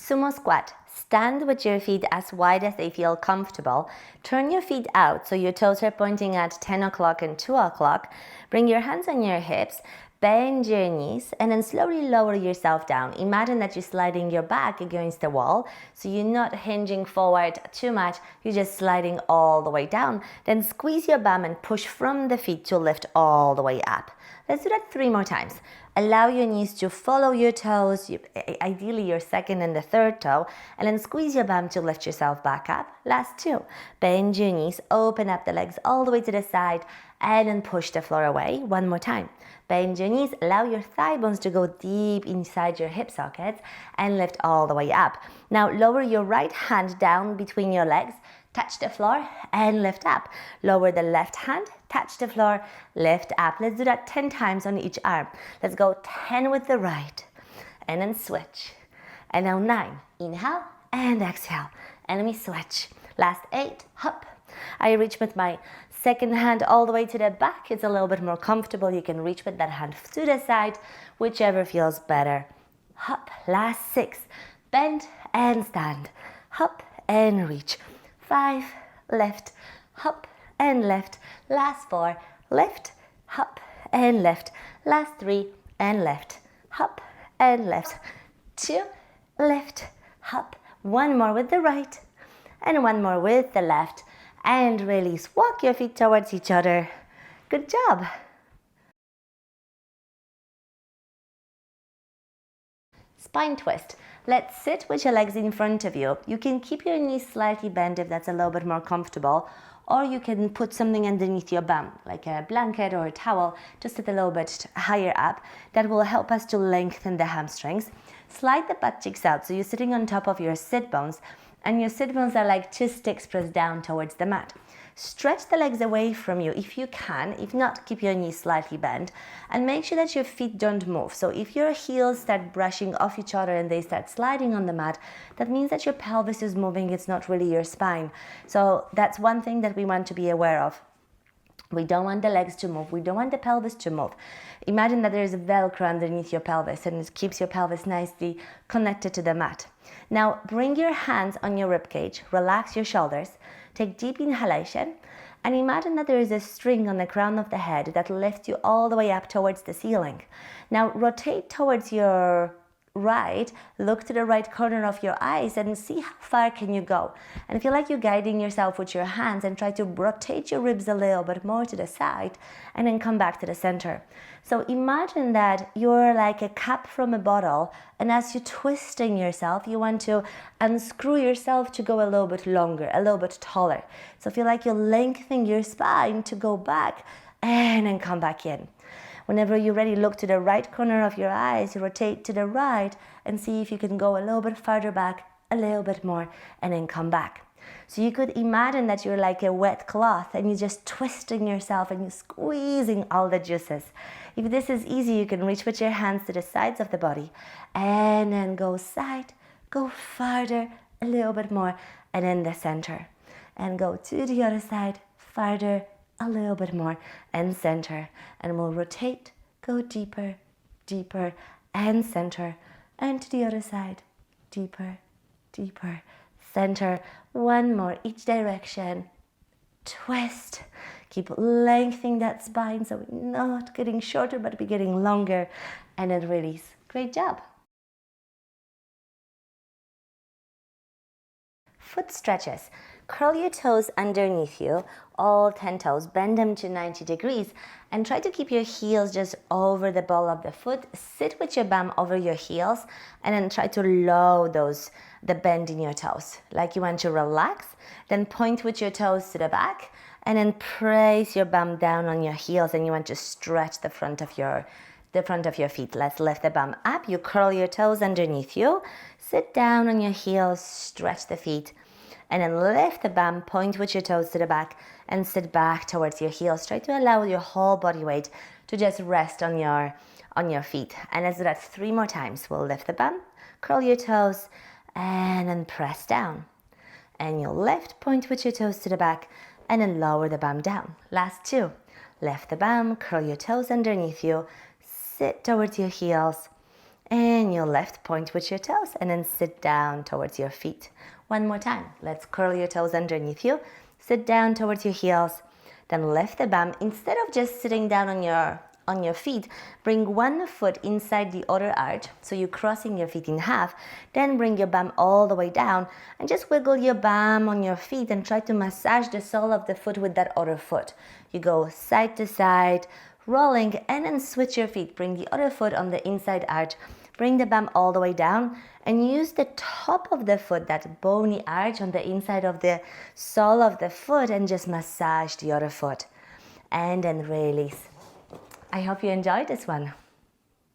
Sumo squat. Stand with your feet as wide as they feel comfortable. Turn your feet out so your toes are pointing at 10 o'clock and 2 o'clock. Bring your hands on your hips. Bend your knees and then slowly lower yourself down. Imagine that you're sliding your back against the wall, so you're not hinging forward too much, you're just sliding all the way down. Then squeeze your bum and push from the feet to lift all the way up. Let's do that 3 more times. Allow your knees to follow your toes, ideally your second and the third toe, and then squeeze your bum to lift yourself back up. Last 2. Bend your knees, open up the legs all the way to the side, and then push the floor away. 1 more time. Bend your knees, allow your thigh bones to go deep inside your hip sockets, and lift all the way up. Now lower your right hand down between your legs, touch the floor and lift up. Lower the left hand, touch the floor, lift up. Let's do that 10 times on each arm. Let's go 10 with the right and then switch. And now 9. Inhale and exhale. And let me switch. Last 8. Hop. I reach with my second hand all the way to the back. It's a little bit more comfortable. You can reach with that hand to the side, whichever feels better. Hop. Last 6. Bend and stand. Hop and reach. 5, lift, hop and lift. Last 4, lift, hop and lift. Last 3 and lift, hop and lift. 2, lift, hop. 1 more with the right and 1 more with the left. And release. Walk your feet towards each other. Good job. Spine twist. Let's sit with your legs in front of you. You can keep your knees slightly bent if that's a little bit more comfortable, or you can put something underneath your bum, like a blanket or a towel, just sit a little bit higher up. That will help us to lengthen the hamstrings. Slide the butt cheeks out so you're sitting on top of your sit bones, and your sit bones are like 2 sticks pressed down towards the mat. Stretch the legs away from you if you can. If not, keep your knees slightly bent and make sure that your feet don't move. So if your heels start brushing off each other and they start sliding on the mat, that means that your pelvis is moving. It's not really your spine. So that's one thing that we want to be aware of. We don't want the legs to move. We don't want the pelvis to move. Imagine that there is a Velcro underneath your pelvis and it keeps your pelvis nicely connected to the mat. Now bring your hands on your ribcage, relax your shoulders, take deep inhalation, and imagine that there is a string on the crown of the head that lifts you all the way up towards the ceiling. Now rotate towards your right, look to the right corner of your eyes and see how far can you go. And feel like you're guiding yourself with your hands and try to rotate your ribs a little bit more to the side and then come back to the center. So imagine that you're like a cap from a bottle, and as you're twisting yourself, you want to unscrew yourself to go a little bit longer, a little bit taller. So feel like you're lengthening your spine to go back and then come back in. Whenever you're ready, look to the right corner of your eyes, rotate to the right and see if you can go a little bit farther back, a little bit more, and then come back. So you could imagine that you're like a wet cloth and you're just twisting yourself and you're squeezing all the juices. If this is easy, you can reach with your hands to the sides of the body and then go side, go farther, a little bit more, and then the center. And go to the other side, farther, a little bit more, and center. And we'll rotate, go deeper, deeper, and center. And to the other side, deeper, deeper, center. 1 more, each direction. Twist. Keep lengthening that spine so we're not getting shorter, but we're getting longer. And then release. Great job. Foot stretches. Curl your toes underneath you, all 10 toes, bend them to 90 degrees, and try to keep your heels just over the ball of the foot. Sit with your bum over your heels, and then try to lower the bend in your toes. Like you want to relax, then point with your toes to the back, and then place your bum down on your heels, and you want to stretch the front of your feet. Let's lift the bum up. You curl your toes underneath you, sit down on your heels, stretch the feet, and then lift the bum, point with your toes to the back, and sit back towards your heels. Try to allow your whole body weight to just rest on your feet. And let's do that 3 more times. We'll lift the bum, curl your toes, and then press down. And you'll lift, point with your toes to the back, and then lower the bum down. Last 2. Lift the bum, curl your toes underneath you, sit towards your heels, And your left, point with your toes and then sit down towards your feet. One more time. Let's curl your toes underneath you. Sit down towards your heels. Then lift the bum. Instead of just sitting down on your feet, bring one foot inside the other arch. So you're crossing your feet in half. Then bring your bum all the way down and just wiggle your bum on your feet and try to massage the sole of the foot with that other foot. You go side to side, rolling, and then switch your feet. Bring the other foot on the inside arch. Bring the bum all the way down and use the top of the foot, that bony arch on the inside of the sole of the foot, and just massage the other foot. And then release. I hope you enjoyed this one.